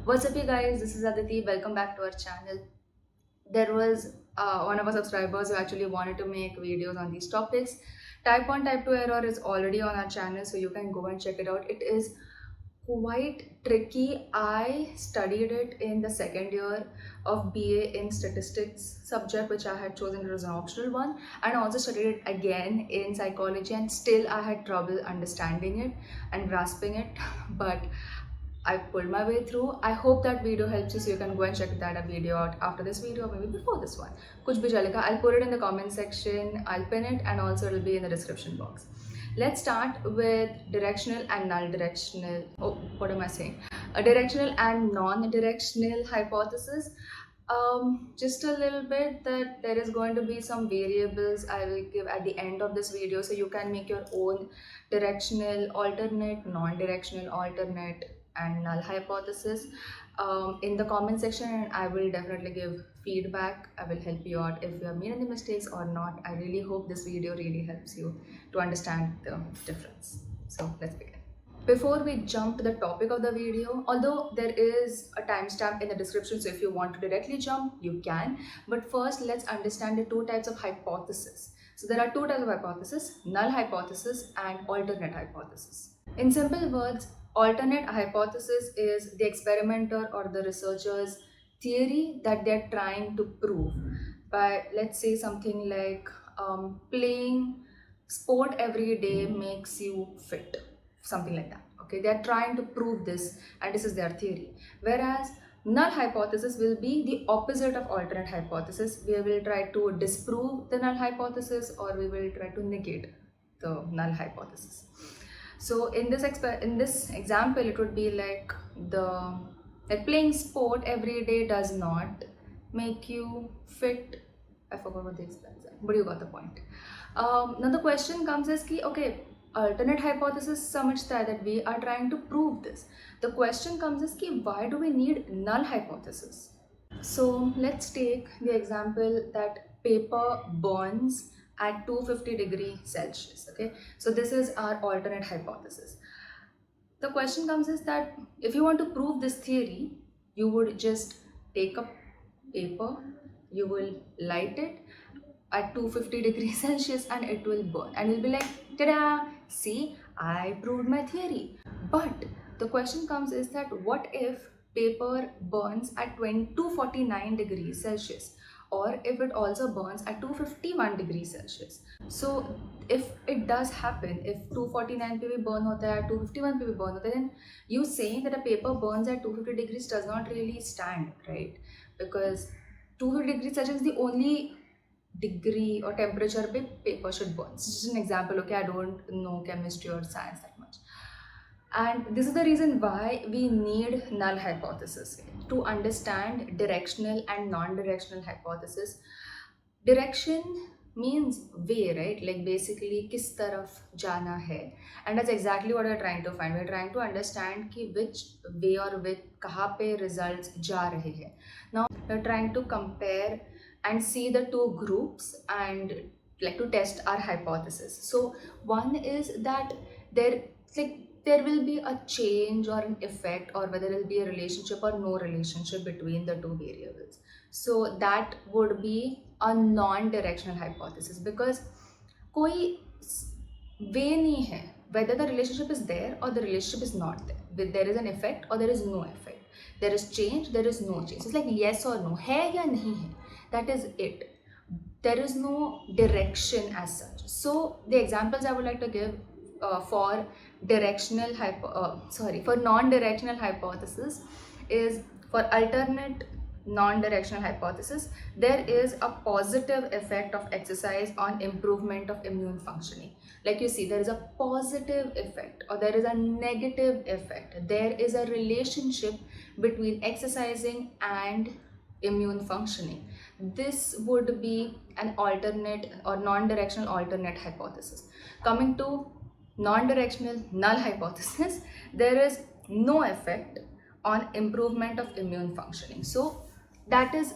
What's up, you guys? This is Aditi. Welcome back to our channel. There was one of our subscribers who actually wanted to make videos on these topics. Type 1, Type 2 error is already on our channel, so you can go and check it out. It is quite tricky. I studied it in the second year of BA in statistics subject, which I had chosen. It was an optional one, and also studied it again in psychology, and still I had trouble understanding it and grasping it. But I pulled my way through. I hope that video helps you, so you can go and check that video out after this video or maybe before this one. Kuch bhi chalega. I'll put it in the comment section, I'll pin it, and also it'll be in the description box. Let's start with directional and null directional. Oh, what am I saying? A directional and non-directional hypothesis. Just a little bit that there is going to be some variables I will give at the end of this video, so you can make your own directional alternate, non-directional alternate, and null hypothesis in the comment section, and I will definitely give feedback. I will help you out if you have made any mistakes or not. I really hope this video really helps you to understand the difference. So let's begin. Before we jump to the topic of the video, although there is a timestamp in the description, so if you want to directly jump, you can. But first, let's understand the two types of hypothesis. So there are two types of hypothesis: null hypothesis and alternate hypothesis. In simple words, alternate hypothesis is the experimenter or the researcher's theory that they're trying to prove by, let's say, something like playing sport every day makes you fit, something like that. Okay, they're trying to prove this, and this is their theory. Whereas null hypothesis will be the opposite of alternate hypothesis. We will try to disprove the null hypothesis, or we will try to negate the null hypothesis. So in this example, it would be like playing sport every day does not make you fit. I forgot what the example is, but you got the point. Now the question comes as ki, okay, alternate hypothesis समझता है that we are trying to prove this. The question comes as ki, why do we need null hypothesis? So let's take the example that paper burns at 250 degrees Celsius. Okay, so this is our alternate hypothesis. The question comes is that if you want to prove this theory, you would just take a paper, you will light it at 250 degrees Celsius and it will burn, and you'll be like, ta-da, see, I proved my theory. But the question comes is that what if paper burns at 249 degrees Celsius, or if it also burns at 251 degrees Celsius? So if it does happen, if 249 पे भी burn होता है, 251 पे भी burn होता है, then you saying that a paper burns at 250 degrees does not really stand, right? Because 250 degrees Celsius is the only degree or temperature पे paper should burn. This is just an example, okay? I don't know chemistry or science that much. And this is the reason why we need null hypothesis to understand directional and non-directional hypothesis. Direction means way, right? Like basically किस तरफ जाना है, and that's exactly what we're trying to find. We're trying to understand कि which way or which कहाँ पे results जा रहे हैं. Now we're trying to compare and see the two groups and like to test our hypothesis. So one is that there will be a change or an effect, or whether it will be a relationship or no relationship between the two variables. So that would be a non-directional hypothesis, because koi way nahi hai whether the relationship is there or the relationship is not there. There is an effect or there is no effect. There is change, there is no change. It's like yes or no, hai ya nahi hai. That is it. There is no direction as such. So the examples I would like to give for non-directional hypothesis is, for alternate non-directional hypothesis, there is a positive effect of exercise on improvement of immune functioning. Like you see, there is a positive effect or there is a negative effect. There is a relationship between exercising and immune functioning. This would be an alternate or non-directional alternate hypothesis. Coming to non-directional null hypothesis, there is no effect on improvement of immune functioning. So that is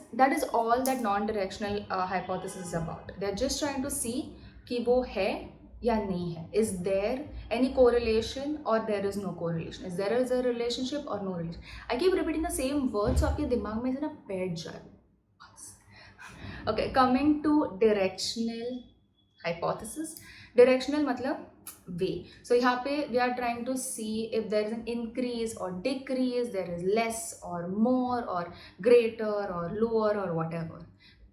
all that non-directional hypothesis is about. They're just trying to see कि वो है या नहीं है? Is there any correlation or there is no correlation? Is there is a relationship or no relation? I keep repeating the same words so आपके दिमाग में से ना बैठ जाए. Okay, coming to directional hypothesis. Directional मतलब way. So यहाँ पे we are trying to see if there is an increase or decrease, there is less or more or greater or lower or whatever.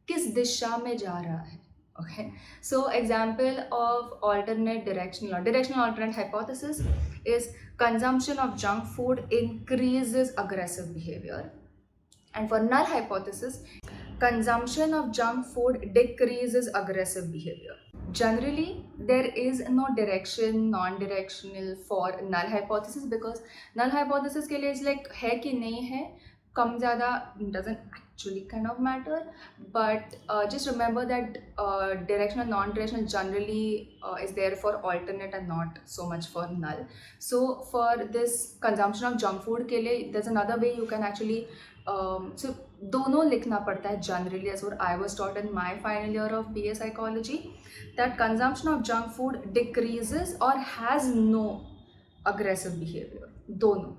किस दिशा में जा रहा है? Okay, so example of alternate directional or directional alternate hypothesis is consumption of junk food increases aggressive behavior, and for null hypothesis, consumption of junk food decreases aggressive behavior. Generally, there is no direction, non-directional for null hypothesis because null hypothesis के लिए is like है कि नहीं है, कम ज़्यादा doesn't actually kind of matter, but just remember that directional and non-directional generally is there for alternate and not so much for null. So for this consumption of junk food के लिए there's another way you can actually so दोनों लिखना पड़ता है generally, as what I was taught in my final year of BA psychology, that consumption of junk food decreases or has no aggressive behavior. दोनों.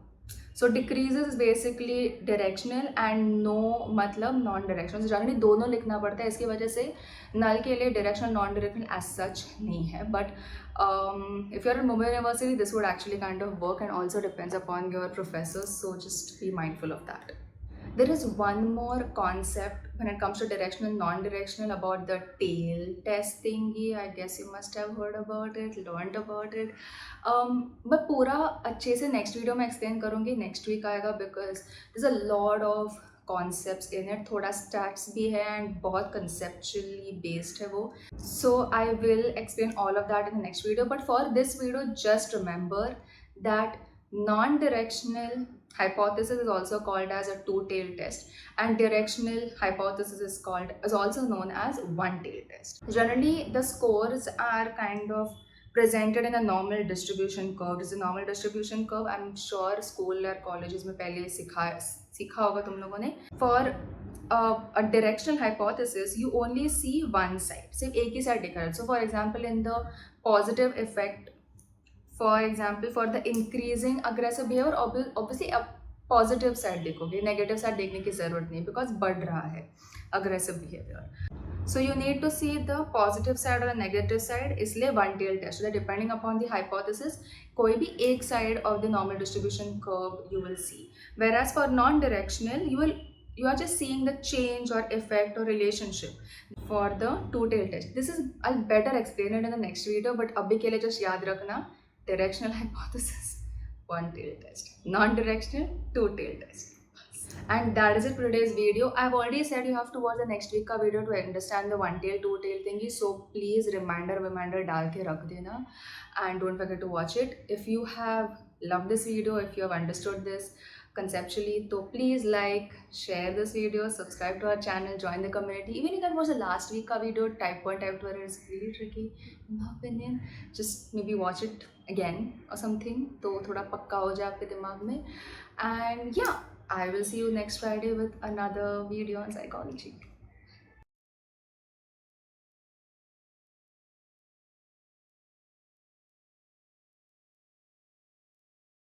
So decreases is basically directional and no मतलब non-directional. So generally दोनों लिखना पड़ता है, इसकी वजह से null के लिए directional non-directional as such नहीं है. But if you're in Mumbai University, this would actually kind of work and also depends upon your professors. So just be mindful of that. There is one more concept when it comes to directional and non-directional about the tail test thingy. I guess you must have heard about it, learned about it. But पूरा अच्छे से next video में explain करूँगी, next week आएगा, because there's a lot of concepts in it. थोड़ा stats भी है and बहुत conceptually based है वो. So I will explain all of that in the next video. But for this video, just remember that non-directional hypothesis is also called as a two-tailed test, and directional hypothesis is also known as one-tailed test. Generally, the scores are kind of presented in a normal distribution curve. This is a normal distribution curve. I'm sure school or colleges में पहले सीखा होगा तुम लोगों ने. For a directional hypothesis, you only see one side. सिर्फ एक ही side दिखा है. So for example, in the positive effect, for example, for the increasing aggressive behavior, obviously a positive side देखोगे, negative side देखने की ज़रूरत नहीं, because बढ़ रहा है aggressive behavior. So you need to see the positive side or the negative side, इसलिए one tail test. So that depending upon the hypothesis, कोई भी एक side of the normal distribution curve you will see. Whereas for non-directional, you are just seeing the change or effect or relationship. For the two-tail test, I'll better explain it in the next video, but अभी के लिए just याद रखना, directional hypothesis, one-tail test, non-directional, two-tail test. And that is it for today's video. I've already said you have to watch the next week ka video to understand the one-tail, two-tail thingy. So please reminder डाल के रख देना, and don't forget to watch it. If you have loved this video, if you have understood this conceptually, so please like, share this video, subscribe to our channel, join the community. Even if that was the last week ka video, type 1, type 2 error is really tricky in my opinion. Just maybe watch it again or something, तो थोड़ा पक्का हो जाए आपके दिमाग में. And yeah, I will see you next Friday with another video on psychology.